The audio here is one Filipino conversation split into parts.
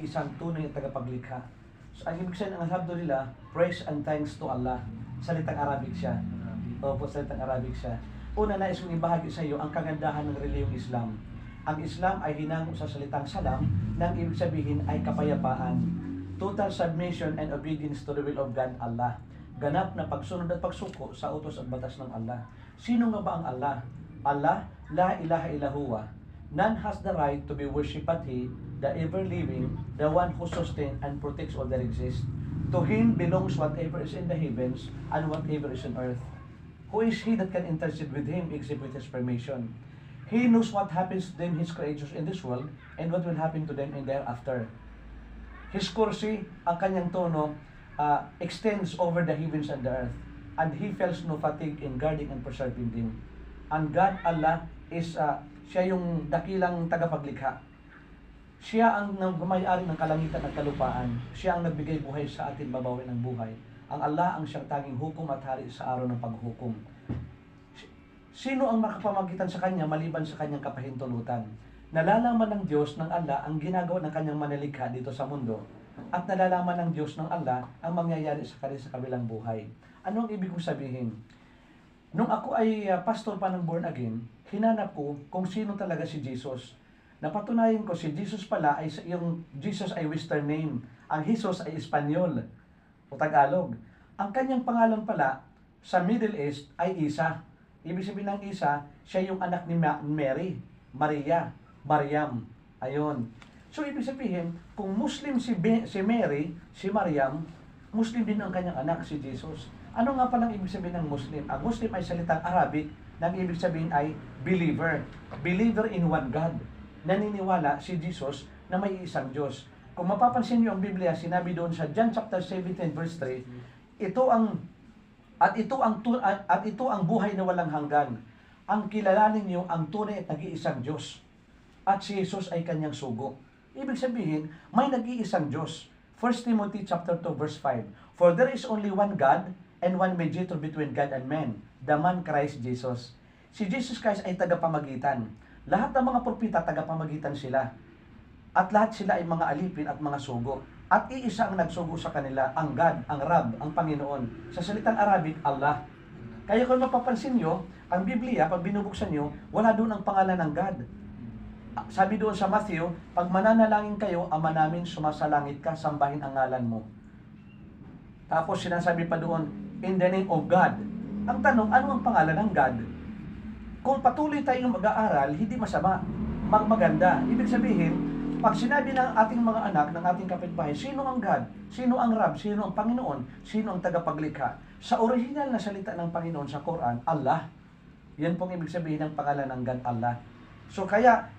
isang tunay na tagapaglikha. So, ang ibig sabihin ng alhamdulillah, praise and thanks to Allah. Salitang Arabic siya. Opo, salitang Arabic siya. Una, nais kong ibahagi sa iyo ang kagandahan ng reliyong Islam. Ang Islam ay hinango sa salitang salam, nang ibig sabihin ay kapayapaan. Total submission and obedience to the will of God, Allah. Ganap na pagsunod at pagsuko sa utos at batas ng Allah. Sino nga ba ang Allah? Allah, la ilaha illa huwa. None has the right to be worshipped but He, the ever-living, the one who sustains and protects all that exists. To Him belongs whatever is in the heavens and whatever is on earth. Who is He that can intercede with Him except with His permission? He knows what happens to them, His creatures in this world, and what will happen to them in thereafter. His kursi, ang kanyang trono, extends over the heavens and the earth, and He feels no fatigue in guarding and preserving them. And God, Allah, is siya yung dakilang tagapaglikha. Siya ang may-ari ng kalangitan at kalupaan. Siya ang nagbigay buhay sa atin, babawi ng buhay. Ang Allah ang siyang tanging hukom at hari sa araw ng paghukom. Sino ang makapamagitan sa Kanya maliban sa Kanyang kapahintulutan? Nalalaman ng Diyos ng Allah ang ginagawa ng Kanyang manalikha dito sa mundo. At nalalaman ng Diyos ng Allah ang mangyayari sa Kanya sa kabilang buhay. Ano ang ibig kong sabihin? Nung ako ay pastor pa ng born again, hinanap ko kung sino talaga si Jesus. Napatunayan ko si Jesus pala ay yung Jesus ay Western name. Ang Jesus ay Espanyol o Tagalog. Ang kanyang pangalan pala sa Middle East ay Isa. Ibig sabihin ng Isa, siya yung anak ni Mary, Maria, Mariam. Ayun. So ibig sabihin, kung Muslim si Mary, si Mariam, Muslim din ang kanyang anak si Jesus. Ano nga palang ibig sabihin ng Muslim? Ang Muslim ay salitang Arabic, na ibig sabihin ay believer. Believer in one God. Naniniwala si Jesus na may isang Diyos. Kung mapapansin niyo ang Biblia, sinabi doon sa John chapter 17 verse 3, ito ang buhay na walang hanggan. Ang kilalanin niyo ang tunay at nag-iisang Diyos. At si Jesus ay kanyang sugo. Ibig sabihin, may nag-iisang Diyos. 1 Timothy chapter 2 verse 5. For there is only one God and one mediator between God and man, the man Christ Jesus. Si Jesus Christ ay tagapamagitan. Lahat ng mga propeta, tagapamagitan sila. At lahat sila ay mga alipin at mga sugo. At iisa ang nagsugo sa kanila, ang God, ang Rab, ang Panginoon. Sa salitang Arabic, Allah. Kaya kung mapapansin nyo, ang Biblia, pag binubuksan nyo, wala doon ang pangalan ng God. Sabi doon sa Matthew, pag mananalangin kayo, Ama namin, sumasalangit ka, sambahin ang ngalan mo. Tapos sinasabi pa doon, in the name of God. Ang tanong, ano ang pangalan ng God? Kung patuloy tayong mag-aaral, hindi masama, maganda. Ibig sabihin, pag sinabi ng ating mga anak, ng ating kapitbahay, sino ang God? Sino ang Rab? Sino ang Panginoon? Sino ang tagapaglikha? Sa original na salita ng Panginoon sa Quran, Allah. Yan pong ibig sabihin ng pangalan ng God, Allah. So kaya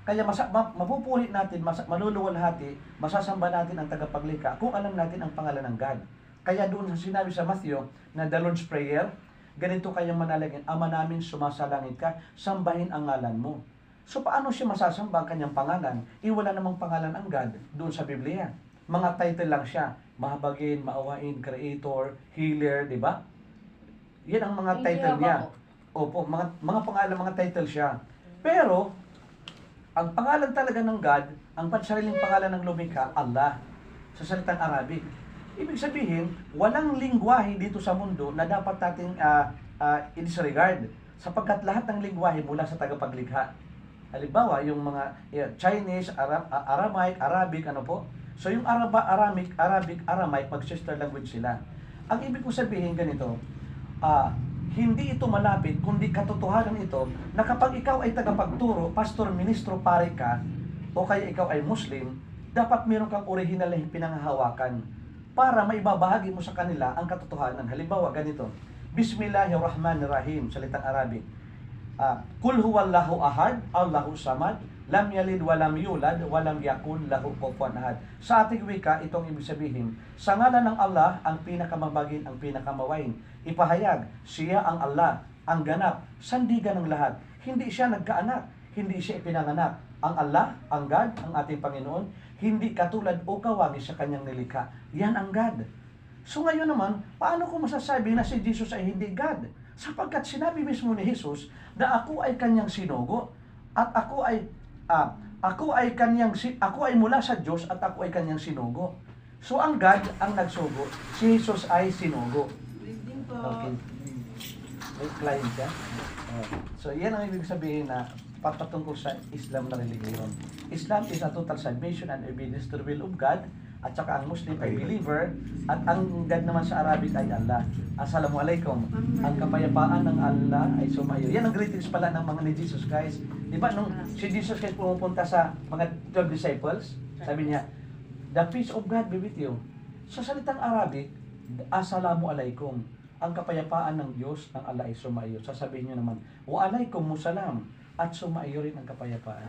mapupulit natin, maluluwalhati, masasamba natin ang tagapaglikha kung alam natin ang pangalan ng God. Kaya doon sinabi sa Matthew na the Lord's Prayer, ganito kayong manalangin, Ama namin, sumasalangit ka, sambahin ang ngalan mo. So paano siya masasamba ang kanyang pangalan? Wala namang pangalan ang God doon sa Biblia. Mga title lang siya, mahabagin, maawain, creator, healer, di ba? Yan ang mga title niya. Opo, mga pangalan, mga title siya. Pero, ang pangalan talaga ng God, ang pansariling pangalan ng lumikha, Allah, sa salitang Arabic. Ibig sabihin, walang lingwahe dito sa mundo na dapat nating i-disregard sapagkat lahat ng lingwahe mula sa tagapaglikha. Halimbawa, yung mga Chinese, Aramaic, Arabic, ano po? So yung Aramaic, Aramaic, mag-sister language sila. Ang ibig ko sabihin ganito, hindi ito malapit, kundi katotohanan ito na kapag ikaw ay tagapagturo, pastor, ministro, pare ka, o kaya ikaw ay Muslim, dapat meron kang original na pinanghahawakan para maibabahagi mo sa kanila ang katotohanan. Halimbawa, ganito, Bismillahirrahmanirrahim, salitang Arabic. Kul huwallahu ahad, Allahu samad, lam yalid walam yulad, walam yakun lahu kufuwan ahad. Sa ating wika, itong ibig sabihin, sa ngalan ng Allah, ang pinakamabagin, ang pinakamawain. Ipahayag, siya ang Allah, ang ganap, sandigan ng lahat. Hindi siya nagkaanak, hindi siya ipinanganak. Ang Allah, ang God, ang ating Panginoon, hindi katulad o kawagi sa kanyang nilikha. Yan ang God. So ngayon naman, paano ko masasabi na si Jesus ay hindi God? Sapagkat sinabi mismo ni Jesus na ako ay kanyang sinugo at ako ay Ako ay mula sa Diyos at ako ay kanyang sinugo. So ang God ang nagsugo, si Jesus ay sinugo. Reading po. Okay. May client ka? So yan ang ibig sabihin na patungkol sa Islam na religiyon. Islam is a total submission and obedience to the will of God, at saka ang Muslim ay believer, at ang God naman sa Arabic ay Allah. Assalamualaikum. Ang kapayapaan ng Allah ay sumayo. Yan ang greetings pala ng mga ni Jesus Christ. Di ba nung si Jesus Christ pumupunta sa mga 12 disciples, sabi niya, the peace of God be with you. Sa salitang Arabic, Assalamualaikum. Ang kapayapaan ng Diyos, ng Allah ay sumayo. Sasabihin niyo naman, wa alaikum musalam, at sumaiyo rin ang kapayapaan.